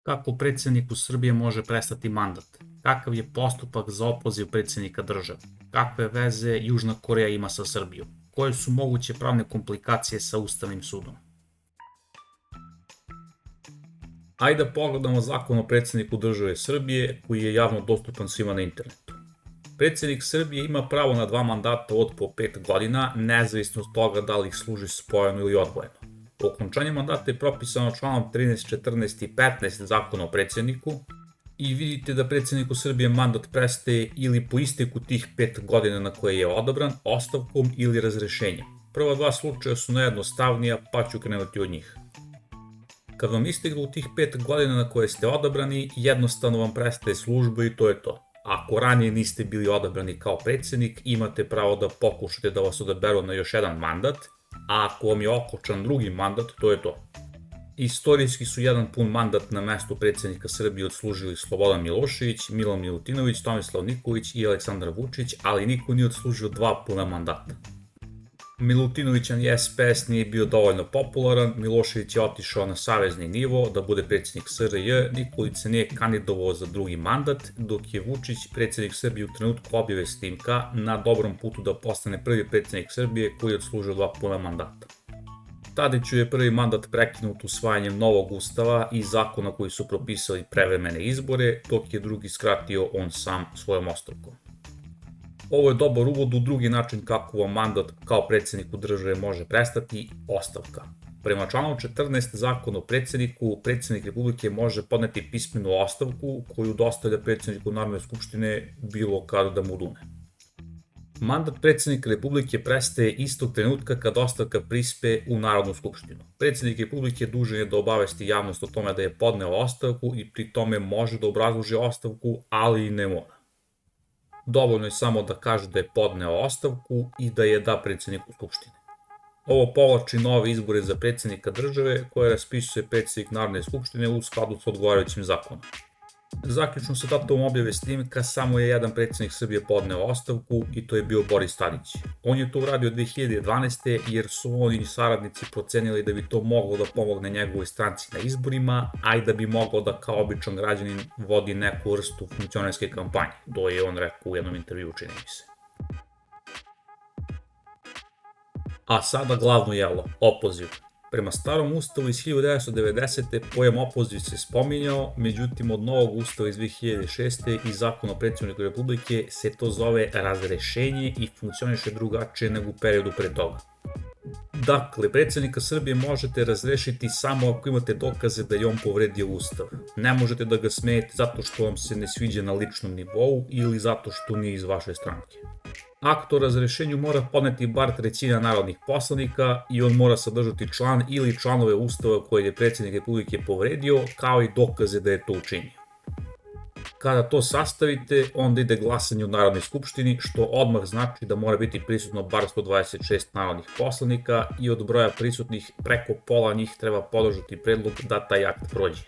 Kako predsjedniku Srbije može prestati mandat? Kakav je postupak za opoziv predsjednika države? Kakve veze Južna Koreja ima sa Srbijom? Koje su moguće pravne komplikacije sa Ustavnim sudom? Ajde da pogledamo zakon o predsjedniku države Srbije koji je javno dostupan svima na internetu. Predsjednik Srbije ima pravo na 2 mandata od po 5 godina, nezavisno od toga da li ih služi spojeno ili odvojeno. Okončanje mandata je propisano članom 13, 14 i 15 zakona o predsjedniku i vidite da predsjedniku Srbije mandat prestaje ili po isteku tih 5 godina na koje je odabran, ostavkom ili razrešenjem. Prva 2 slučaja su najjednostavnija, pa ću krenuti od njih. Kad vam istegnu tih 5 godina na koje ste odabrani, jednostavno vam prestaje služba i to je to. Ako ranije niste bili odabrani kao predsjednik, imate pravo da pokušate da vas odaberu na još jedan mandat, a ako vam je okončan drugi mandat, to je to. Istorijski su jedan pun mandat na mestu predsjednika Srbije odslužili Slobodan Milošević, Milan Milutinović, Tomislav Nikolić i Aleksandar Vučić, ali niko nije odslužio 2 puna mandata. Milutinovićan i SPS nije bio dovoljno popularan, Milošević je otišao na savezni nivo da bude predsjednik SRJ, Nikolić se nije kandidovao za drugi mandat, dok je Vučić, predsjednik Srbije u trenutku objave snimka, na dobrom putu da postane prvi predsjednik Srbije koji je odslužio 2 puna mandata. Tadiću je prvi mandat prekinut usvajanjem novog ustava i zakona koji su propisali prevremene izbore, dok je drugi skratio on sam svojom ostavkom. Ovo je dobar uvod u drugi način kako vam mandat kao predsjedniku države može prestati, ostavka. Prema članu 14 zakona o predsjedniku, predsjednik Republike može podneti pismenu ostavku koju dostavlja predsjedniku Narodne skupštine bilo kada da mu dune. Mandat predsjednika Republike prestaje istog trenutka kad ostavka prispe u Narodnu skupštinu. Predsjednik Republike dužan je da obavesti javnost o tome da je podneo ostavku i pri tome može da obrazloži ostavku, ali i ne mora. Dovoljno je samo da kaže da je podneo ostavku i da je da predsjedniku Skupštine. Ovo povlači nove izbore za predsjednika države koje raspisuje predsjednik Narodne skupštine u skladu sa odgovarajućim zakonom. Zaključno sa datumom objave snimka samo je jedan predsjednik Srbije podneo ostavku i to je bio Boris Tadić. On je to uradio 2012. jer su oni saradnici procenili da bi to moglo da pomogne njegovoj stranci na izborima, a i da bi moglo da kao običan građanin vodi neku vrstu funkcionerske kampanje. To je on rekao u jednom intervju, čini mi se. A sada glavno jelo, opoziv. Prema starom ustavu iz 1990. pojam opoziv se spominjao, međutim od novog ustava iz 2006. i zakona o predsjedniku Republike se to zove razrešenje i funkcioniše drugačije nego u periodu pre toga. Dakle, predsjednika Srbije možete razrešiti samo ako imate dokaze da je on povredio ustav. Ne možete da ga smenite zato što vam se ne sviđa na ličnom nivou ili zato što nije iz vaše stranke. Akt o razrešenju mora podneti bar trećina narodnih poslanika i on mora sadržati član ili članove ustava koje je predsjednik Republike povredio, kao i dokaze da je to učinio. Kada to sastavite, onda ide glasanje u Narodnoj skupštini, što odmah znači da mora biti prisutno bar 126 narodnih poslanika i od broja prisutnih preko pola njih treba podržati predlog da taj akt prođe.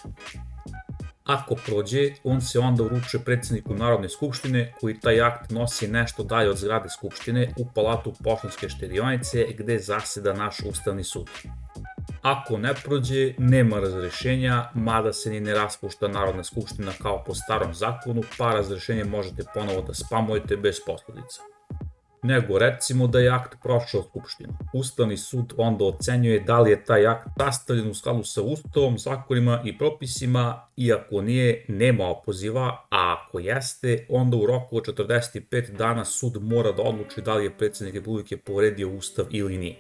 Ako prođe, on se onda uručuje predsjedniku Narodne skupštine koji taj akt nosi nešto dalje od zgrade skupštine u palatu Poštanske štedionice gde zaseda naš Ustavni sud. Ako ne prođe, nema razrešenja, mada se ni ne raspušta Narodna skupština kao po starom zakonu, pa razrešenje možete ponovo da spamujete bez posledica. Nego recimo da je akt prošao skupštinu. Ustavni sud onda ocenjuje da li je taj akt sastavljen u skladu sa Ustavom, zakonima i propisima i ako nije, nema opoziva, a ako jeste, onda u roku od 45 dana sud mora da odluči da li je predsjednik Republike povredio Ustav ili nije.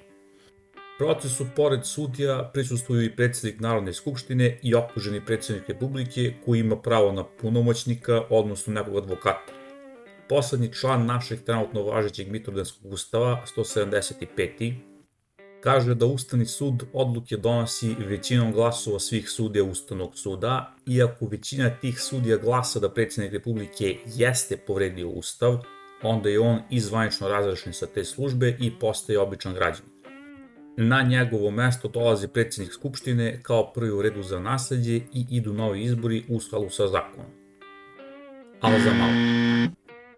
Procesu pored sudija prisustvuju i predsjednik Narodne skupštine i optuženi predsjednik Republike koji ima pravo na punomoćnika, odnosno nekog advokata. Poslednji član našeg trenutno važećeg Mitrovdanskog ustava, 175. kaže da Ustavni sud odluke donosi većinom glasova svih sudija Ustavnog suda, iako većina tih sudija glasa da predsjednik Republike jeste povredio Ustav, onda je on i zvanično razrešen sa te službe i postaje običan građanin. Na njegovo mesto dolazi predsjednik Skupštine kao prvi u redu za nasleđe i idu novi izbori u skladu sa zakonom. Ali za malo.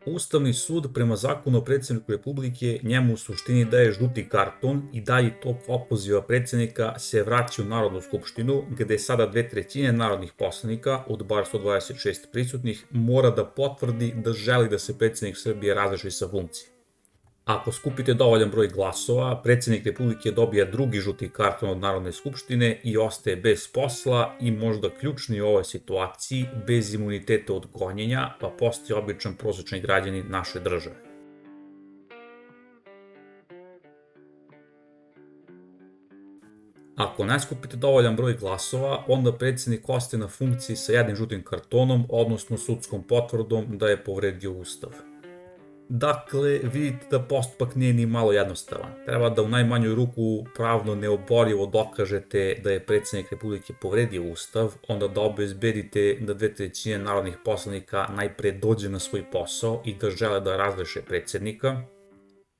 Ustavni sud prema zakonu o predsjedniku Republike njemu u suštini daje žuti karton i dalje tok opoziva predsjednika se vraća u Narodnu skupštinu, gde sada 2/3 narodnih poslanika, od bar 126 prisutnih, mora da potvrdi da želi da se predsjednik Srbije razreši sa funkcije. Ako skupite dovoljan broj glasova, predsjednik Republike dobija drugi žuti karton od Narodne skupštine i ostaje bez posla i možda ključni u ovoj situaciji, bez imuniteta od gonjenja, pa postaje običan prosječni građanin naše države. Ako ne skupite dovoljan broj glasova, onda predsjednik ostaje na funkciji sa jednim žutim kartonom, odnosno sudskom potvrdom da je povredio Ustav. Dakle, vidite da postupak nije ni malo jednostavan. Treba da u najmanju ruku pravno neoborivo dokažete da je predsjednik Republike povredio Ustav, onda da obezbedite da 2/3 narodnih poslanika najpre dođe na svoj posao i da žele da razreše predsjednika,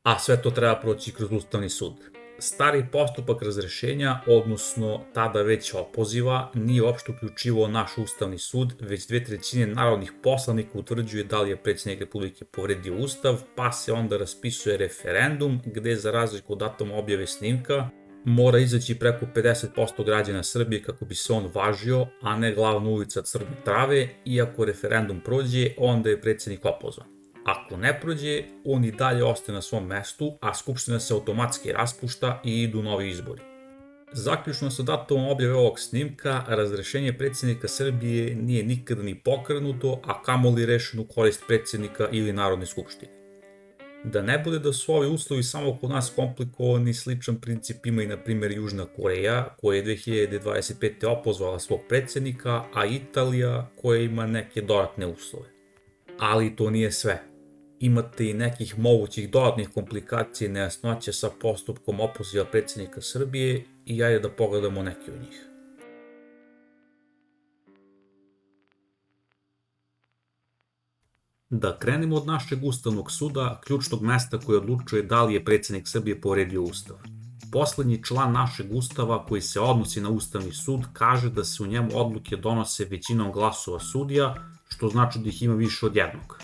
a sve to treba proći kroz Ustavni sud. Stari postupak razrešenja, odnosno tada već opoziva, nije uopšte uključivao naš Ustavni sud, već 2/3 narodnih poslanika utvrđuje da li je predsjednik Republike povredio Ustav, pa se onda raspisuje referendum gde za razliku od datuma objave snimka mora izaći preko 50% građana Srbije kako bi se on važio, a ne glavna ulica Crne Trave, i ako referendum prođe, onda je predsjednik opozvan. Ako ne prođe, on i dalje ostaje na svom mestu, a Skupština se automatski raspušta i idu novi izbori. Zaključno sa datumom objave ovog snimka, razrešenje predsjednika Srbije nije nikada ni pokrenuto, a kamoli rešeno u korist predsjednika ili Narodne skupštine. Da ne bude da su ovi uslovi samo kod nas komplikovani, sličan princip ima i na primjer Južna Koreja, koja je 2025. opozvala svog predsjednika, a Italija koja ima neke dodatne uslove. Ali to nije sve. Imate i nekih mogućih dodatnih komplikacija i nejasnoća sa postupkom opoziva predsjednika Srbije i ajde da pogledamo neke od njih. Da krenemo od našeg Ustavnog suda, ključnog mesta koje odlučuje da li je predsjednik Srbije povredio Ustav. Poslednji član našeg Ustava koji se odnosi na Ustavni sud kaže da se u njemu odluke donose većinom glasova sudija, što znači da ih ima više od jednog.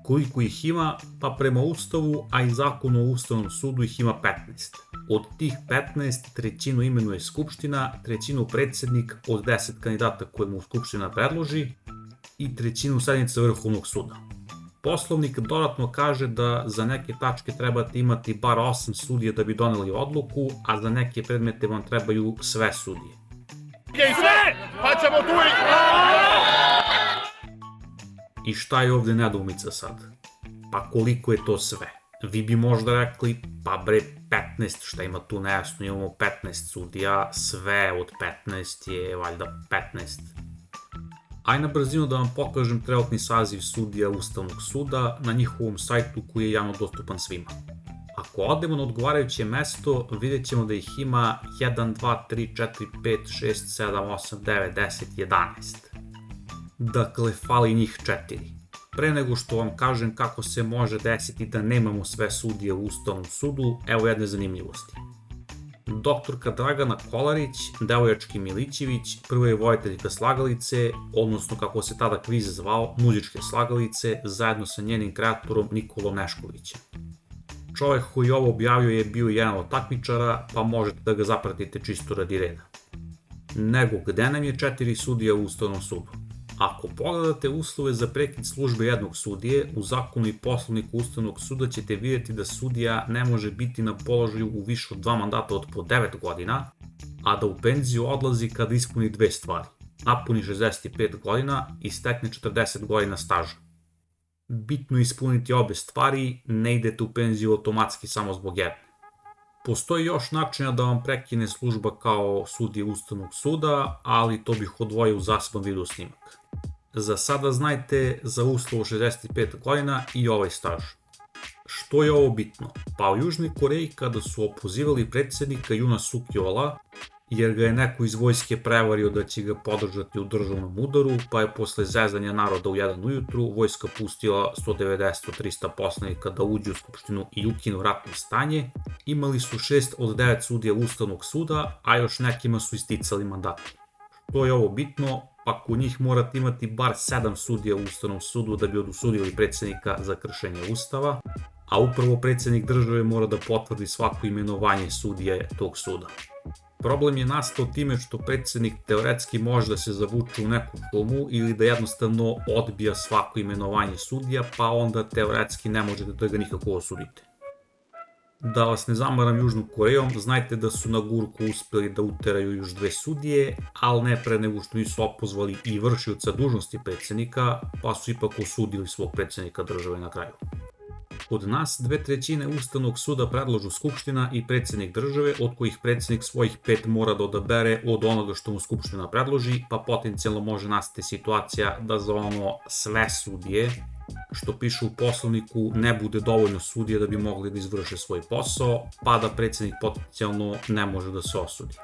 Koliko ih ima? Pa prema Ustavu, a i zakonu o Ustavnom sudu ih ima 15. Od tih 15, trećinu imenuje Skupština, trećinu predsjednik od 10 kandidata koje mu Skupština predloži i trećinu sednice Vrhovnog suda. Poslovnik dodatno kaže da za neke tačke trebate imati bar 8 sudija da bi doneli odluku, a za neke predmete vam trebaju sve sudije. Pa ćemo tu I šta je ovde nedoumica sad? Pa koliko je to sve? Vi bi možda rekli, pa bre 15, šta ima tu nejasno, imamo 15 sudija, sve od 15 je valjda 15. Aj na brzinu da vam pokažem trenutni saziv sudija Ustavnog suda na njihovom sajtu koji je javno dostupan svima. Ako odemo na odgovarajuće mesto, vidjet ćemo da ih ima 1, 2, 3, 4, 5, 6, 7, 8, 9, 10, 11. Dakle, fali njih 4. Pre nego što vam kažem kako se može desiti da nemamo sve sudije u Ustavnom sudu, evo jedne zanimljivosti. Doktorka Dragana Kolarić, devojački Milićević, prva je vojiteljka slagalice, odnosno kako se tada kviz zvao, muzičke slagalice, zajedno sa njenim kreatorom Nikolom Neškovićem. Čovek koji ovo objavio je bio jedan od takmičara, pa možete da ga zapratite čisto radi reda. Nego, gde nam je 4 sudija u Ustavnom sudu? Ako pogledate uslove za prekid službe jednog sudije, u zakonu i poslovniku Ustavnog suda ćete vidjeti da sudija ne može biti na položaju u više od 2 mandata od po 9 godina, a da u penziju odlazi kada ispuni 2 stvari. Napuni 65 godina i stekne 40 godina staža. Bitno je ispuniti obe stvari, ne idete u penziju automatski samo zbog jedne. Postoji još načina da vam prekine služba kao sudija Ustavnog suda, ali to bih odvojio u zaseban video snimak. Za sada znajte za uslov 65 godina i ovaj staž. Što je ovo bitno? Pa u Južnoj Koreji kada su opozivali predsjednika Juna Suk Jola, jer ga je neko iz vojske prevario da će ga podržati u državnom udaru, pa je posle zezanja naroda u 1 ujutru vojska pustila 190-300 poslanika da uđu u Skupštinu i ukinu ratno stanje, imali su 6 od 9 sudija Ustavnog suda, a još nekima su isticali mandati. Što je ovo bitno? pa kod njih morate imati bar 7 sudija u Ustavnom sudu da bi odosudili predsjednika za kršenje Ustava, a upravo predsjednik države mora da potvrdi svako imenovanje sudije tog suda. Problem je nastao time što predsjednik teoretski može da se zavuče u neku šumu ili da jednostavno odbija svako imenovanje sudija, pa onda teoretski ne možete da ga nikako osudite. Da vas ne zamaram Južnom Korejom, znajte da su na gurku uspjeli da uteraju još 2 sudije, ali ne pre nego što nisu opozvali i vršioca dužnosti predsjednika, pa su ipak osudili svog predsjednika države na kraju. Kod nas 2/3 Ustavnog suda predlažu Skupština i predsjednik države, od kojih predsjednik svojih 5 mora da odabere od onoga što mu Skupština predloži, pa potencijalno može nastati situacija da za ono sve sudije, što piše u poslovniku, ne bude dovoljno sudija da bi mogli da izvrše svoj posao, pa da predsjednik potencijalno ne može da se osudi.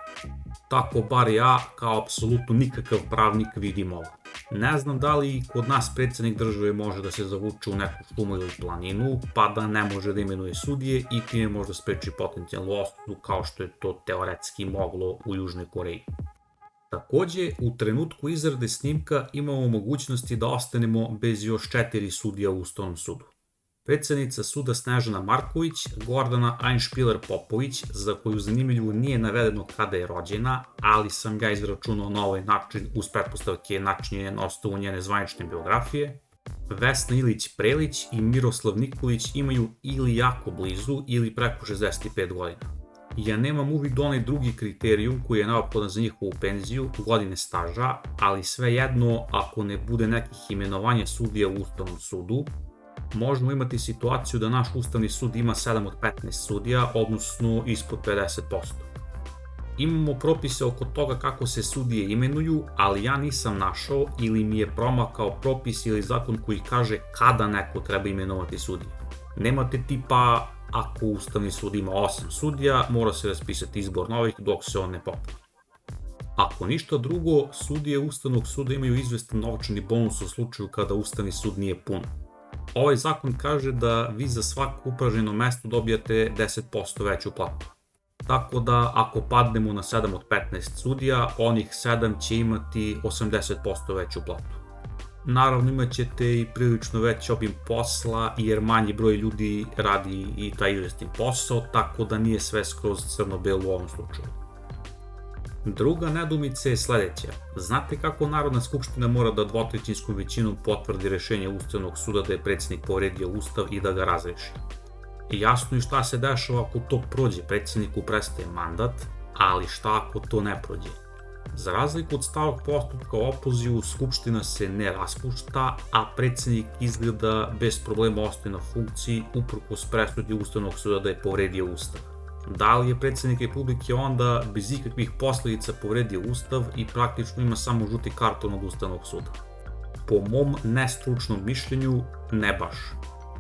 Tako bar ja, kao apsolutno nikakav pravnik, vidim ovo. Ne znam da li kod nas predsjednik države može da se zavuče u neku šumu ili planinu, pa da ne može da imenuje sudije i time možda spreči potencijalnu osudu kao što je to teoretski moglo u Južnoj Koreji. Takođe, u trenutku izrade snimka imamo mogućnosti da ostanemo bez još 4 sudija u Ustavnom sudu. Predsjednica suda Snežana Marković, Gordana Einšpiler-Popović, za koju zanimljivo nije navedeno kada je rođena, ali sam ga izračunao na ovaj način uz pretpostavke načinjene na osnovu njene zvanične biografije, Vesna Ilić-Prelić i Miroslav Nikolić imaju ili jako blizu ili preko 65 godina. Ja nemam uvid u onaj drugi kriterijum koji je neophodan za njihovu penziju, godine staža, ali svejedno, ako ne bude nekih imenovanja sudija u Ustavnom sudu, možemo imati situaciju da naš Ustavni sud ima 7 od 15 sudija, odnosno ispod 50%. Imamo propise oko toga kako se sudije imenuju, ali ja nisam našao ili mi je promakao propis ili zakon koji kaže kada neko treba imenovati sudije. Nemate tipa, ako Ustavni sud ima 8 sudija, mora se raspisati izbor novih dok se on ne popuni. Ako ništa drugo, sudije Ustavnog suda imaju izvestan novčani bonus u slučaju kada Ustavni sud nije pun. Ovaj zakon kaže da vi za svako upražnjeno mesto dobijate 10% veću platu. Tako da ako padnemo na 7 od 15 sudija, onih 7 će imati 80% veću platu. Naravno imat ćete i prilično veći obim posla jer manji broj ljudi radi i taj izvesni posao, tako da nije sve skroz crno-belo u ovom slučaju. Druga nedoumica je sledeća. Znate kako Narodna skupština mora da 2/3 većinom potvrdi rešenje Ustavnog suda da je predsjednik povredio Ustav i da ga razreši? Jasno je šta se dešava ako to prođe, predsjedniku prestaje mandat, ali šta ako to ne prođe? Za razliku od starog postupka o opozivu, Skupština se ne raspušta, a predsjednik izgleda bez problema ostaje na funkciji uprkos presudi Ustavnog suda da je povredio Ustav. Da li je predsjednik Republike onda bez ikakvih posljedica povredio Ustav i praktično ima samo žuti karton od Ustavnog suda? Po mom nestručnom mišljenju, ne baš.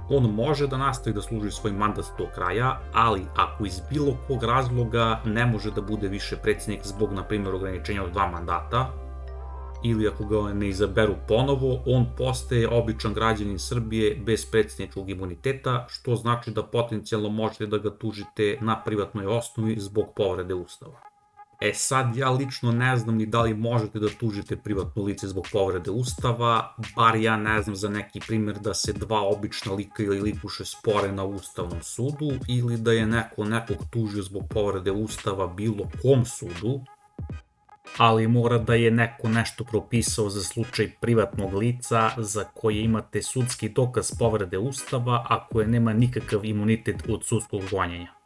On može da nastavi da služi svoj mandat do kraja, ali ako iz bilo kog razloga ne može da bude više predsjednik zbog, na primjer, ograničenja od 2 mandata, ili ako ga ne izaberu ponovo, on postaje običan građanin Srbije bez predsjedničkog imuniteta, što znači da potencijalno možete da ga tužite na privatnoj osnovi zbog povrede Ustava. Sad ja lično ne znam ni da li možete da tužite privatno lice zbog povrede Ustava, bar ja ne znam za neki primjer da se 2 obična lika ili likuše spore na Ustavnom sudu ili da je neko nekog tužio zbog povrede Ustava bilo kom sudu, ali mora da je neko nešto propisao za slučaj privatnog lica za koje imate sudski dokaz povrede Ustava, a koje nema nikakav imunitet od sudskog gonjenja.